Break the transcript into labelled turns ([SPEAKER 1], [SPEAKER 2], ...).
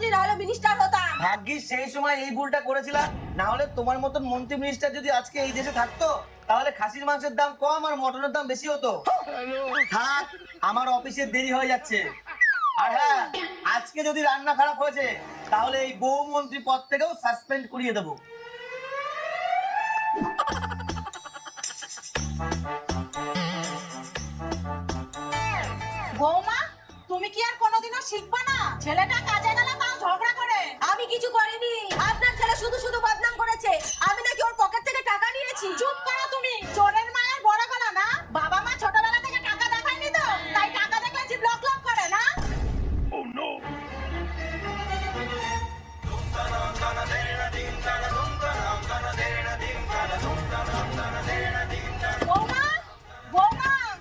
[SPEAKER 1] মন্ত্রী না হলে মিনিস্টার হতাম।
[SPEAKER 2] ভাগ্যিস সেই সময় এই ভুলটা করেছিলাম, না হলে তোমার মতন মন্ত্রী মিনিস্টার যদি আজকে এই দেশে থাকতো তাহলে খাসির মাংসের দাম কম আর মটনের দাম বেশি হতো। থাক, আমার অফিসে দেরি হয়ে যাচ্ছে। আর হ্যাঁ, আজকে যদি রান্না খারাপ হয়েছে তাহলে এই বউ মন্ত্রী পদ থেকেও সাসপেন্ড করিয়ে দেবো।
[SPEAKER 1] বৌমা, তুমি কি আর কোনোদিনও শিখবা না? ছেলেটা কাজে